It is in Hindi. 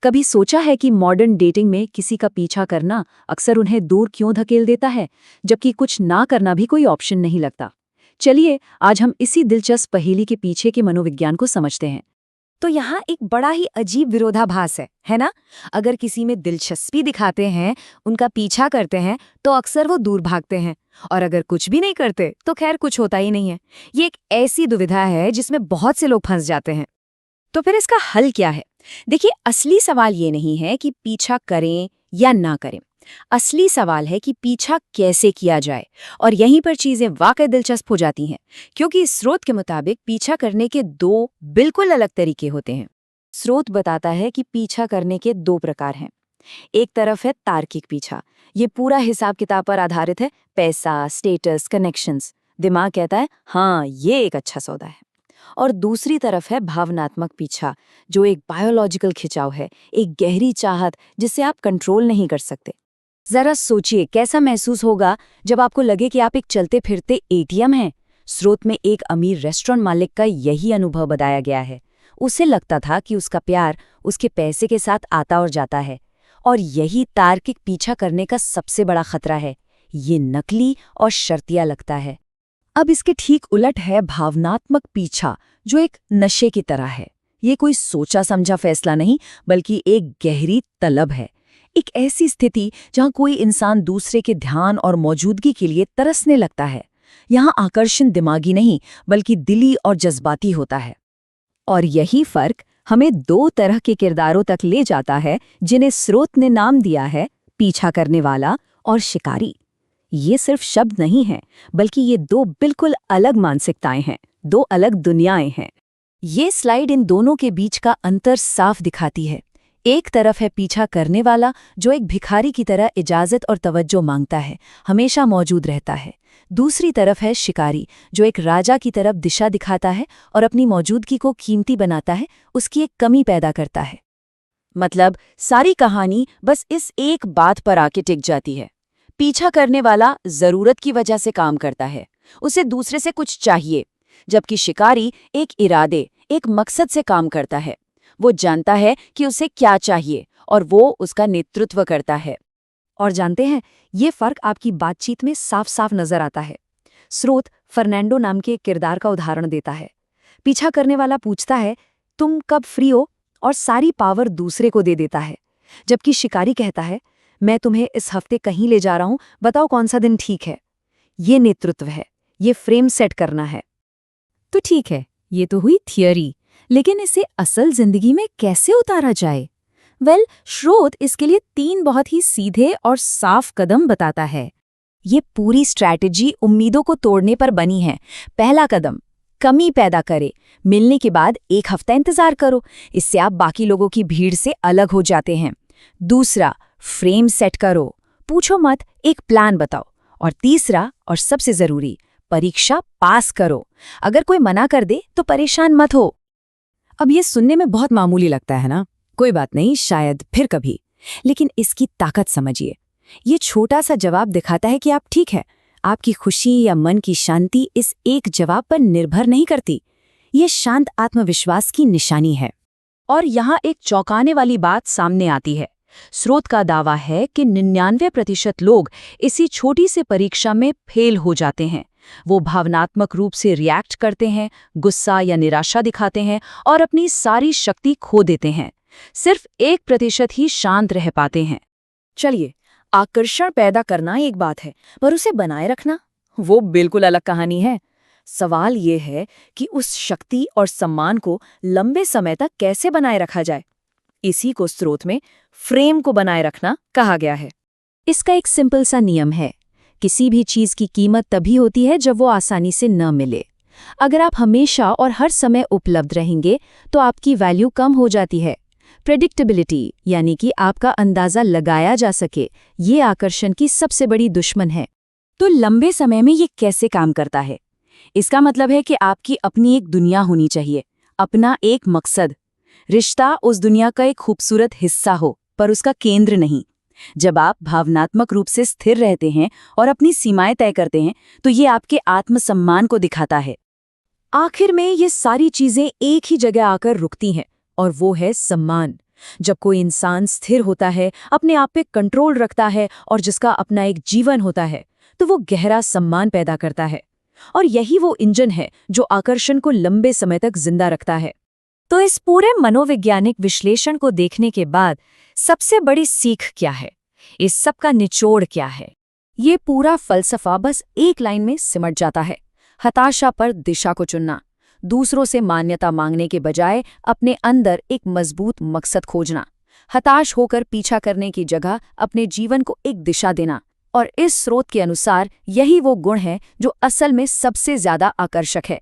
कभी सोचा है कि मॉडर्न डेटिंग में किसी का पीछा करना अक्सर उन्हें दूर क्यों धकेल देता है, जबकि कुछ ना करना भी कोई ऑप्शन नहीं लगता। चलिए आज हम इसी दिलचस्प पहेली के पीछे के मनोविज्ञान को समझते हैं। तो यहाँ एक बड़ा ही अजीब विरोधाभास है ना? अगर किसी में दिलचस्पी दिखाते हैं, उनका पीछा करते हैं, तो अक्सर वो दूर भागते हैं, और अगर कुछ भी नहीं करते तो खैर कुछ होता ही नहीं है। ये एक ऐसी दुविधा है जिसमें बहुत से लोग फंस जाते हैं। तो फिर इसका हल क्या है? देखिए, असली सवाल ये नहीं है कि पीछा करें या ना करें। असली सवाल है कि पीछा कैसे किया जाए, और यहीं पर चीजें वाकई दिलचस्प हो जाती हैं, क्योंकि इस स्रोत के मुताबिक पीछा करने के दो बिल्कुल अलग तरीके होते हैं। स्रोत बताता है कि पीछा करने के दो प्रकार हैं। एक तरफ है तार्किक पीछा। ये पूरा हिसाब किताब पर आधारित है, पैसा, स्टेटस, कनेक्शंस। दिमाग कहता है हाँ, ये एक अच्छा सौदा है। और दूसरी तरफ है भावनात्मक पीछा, जो एक बायोलॉजिकल खिंचाव है, एक गहरी चाहत जिसे आप कंट्रोल नहीं कर सकते। जरा सोचिए कैसा महसूस होगा जब आपको लगे कि आप एक चलते फिरते एटीएम हैं। स्रोत में एक अमीर रेस्टोरेंट मालिक का यही अनुभव बताया गया है। उसे लगता था कि उसका प्यार उसके पैसे के साथ आता और जाता है, और यही तार्किक पीछा करने का सबसे बड़ा खतरा है। ये नकली और शर्तिया लगता है। अब इसके ठीक उलट है भावनात्मक पीछा, जो एक नशे की तरह है। ये कोई सोचा समझा फैसला नहीं, बल्कि एक गहरी तलब है। एक ऐसी स्थिति जहां कोई इंसान दूसरे के ध्यान और मौजूदगी के लिए तरसने लगता है। यहाँ आकर्षण दिमागी नहीं, बल्कि दिली और जज्बाती होता है। और यही फर्क हमें दो तरह के किरदारों तक ले जाता है, जिन्हें स्रोत ने नाम दिया है पीछा करने वाला और शिकारी। ये सिर्फ शब्द नहीं है, बल्कि ये दो बिल्कुल अलग मानसिकताएं हैं, दो अलग दुनियाएं हैं। ये स्लाइड इन दोनों के बीच का अंतर साफ दिखाती है। एक तरफ है पीछा करने वाला, जो एक भिखारी की तरह इजाजत और तवज्जो मांगता है, हमेशा मौजूद रहता है। दूसरी तरफ है शिकारी, जो एक राजा की तरफ दिशा दिखाता है और अपनी मौजूदगी को कीमती बनाता है, उसकी एक कमी पैदा करता है। मतलब सारी कहानी बस इस एक बात पर आके टिक जाती है। पीछा करने वाला जरूरत की वजह से काम करता है, उसे दूसरे से कुछ चाहिए, जबकि शिकारी एक इरादे, एक मकसद से काम करता है। वो जानता है कि उसे क्या चाहिए और वो उसका नेतृत्व करता है। और जानते हैं, ये फर्क आपकी बातचीत में साफ साफ नजर आता है। स्रोत फर्नांडो नाम के एक किरदार का उदाहरण देता है। पीछा करने वाला पूछता है तुम कब फ्री हो, और सारी पावर दूसरे को दे देता है, जबकि शिकारी कहता है मैं तुम्हें इस हफ्ते कहीं ले जा रहा हूं, बताओ कौन सा दिन ठीक है। ये नेतृत्व है, ये फ्रेम सेट करना है। तो ठीक है, ये तो हुई थियरी, लेकिन इसे असल जिंदगी में कैसे उतारा जाए? स्रोत इसके लिए 3 बहुत ही सीधे और साफ कदम बताता है। ये पूरी स्ट्रैटेजी उम्मीदों को तोड़ने पर बनी है। पहला कदम, कमी पैदा करे। मिलने के बाद 1 हफ्ता इंतजार करो, इससे आप बाकी लोगों की भीड़ से अलग हो जाते हैं। दूसरा, फ्रेम सेट करो, पूछो मत, एक प्लान बताओ। और तीसरा और सबसे जरूरी, परीक्षा पास करो। अगर कोई मना कर दे तो परेशान मत हो। अब ये सुनने में बहुत मामूली लगता है ना, कोई बात नहीं, शायद फिर कभी। लेकिन इसकी ताकत समझिए। ये छोटा सा जवाब दिखाता है कि आप ठीक है। आपकी खुशी या मन की शांति इस एक जवाब पर निर्भर नहीं करती। ये शांत आत्मविश्वास की निशानी है। और यहाँ एक चौंकाने वाली बात सामने आती है। स्रोत का दावा है कि 99% लोग इसी छोटी सी परीक्षा में फेल हो जाते हैं। वो भावनात्मक रूप से रिएक्ट करते हैं, गुस्सा या निराशा दिखाते हैं और अपनी सारी शक्ति खो देते हैं। सिर्फ 1% ही शांत रह पाते हैं। चलिए, आकर्षण पैदा करना एक बात है, पर उसे बनाए रखना वो बिल्कुल अलग कहानी है। सवाल ये है कि उस शक्ति और सम्मान को लंबे समय तक कैसे बनाए रखा जाए। इसी को स्रोत में फ्रेम को बनाए रखना कहा गया है। इसका एक सिंपल सा नियम है, किसी भी चीज की कीमत तभी होती है जब वो आसानी से न मिले। अगर आप हमेशा और हर समय उपलब्ध रहेंगे तो आपकी वैल्यू कम हो जाती है। प्रेडिक्टेबिलिटी, यानी कि आपका अंदाजा लगाया जा सके, ये आकर्षण की सबसे बड़ी दुश्मन है। तो लंबे समय में ये कैसे काम करता है? इसका मतलब है कि आपकी अपनी एक दुनिया होनी चाहिए, अपना एक मकसद। रिश्ता उस दुनिया का एक खूबसूरत हिस्सा हो, पर उसका केंद्र नहीं। जब आप भावनात्मक रूप से स्थिर रहते हैं और अपनी सीमाएं तय करते हैं, तो ये आपके आत्मसम्मान को दिखाता है। आखिर में ये सारी चीजें एक ही जगह आकर रुकती हैं, और वो है सम्मान। जब कोई इंसान स्थिर होता है, अपने आप पे कंट्रोल रखता है और जिसका अपना एक जीवन होता है, तो वो गहरा सम्मान पैदा करता है। और यही वो इंजन है जो आकर्षण को लंबे समय तक जिंदा रखता है। तो इस पूरे मनोवैज्ञानिक विश्लेषण को देखने के बाद सबसे बड़ी सीख क्या है? इस सब का निचोड़ क्या है? ये पूरा फलसफा बस एक लाइन में सिमट जाता है। हताशा पर दिशा को चुनना, दूसरों से मान्यता मांगने के बजाय अपने अंदर एक मजबूत मकसद खोजना, हताश होकर पीछा करने की जगह अपने जीवन को एक दिशा देना। और इस स्रोत के अनुसार यही वो गुण है जो असल में सबसे ज्यादा आकर्षक है,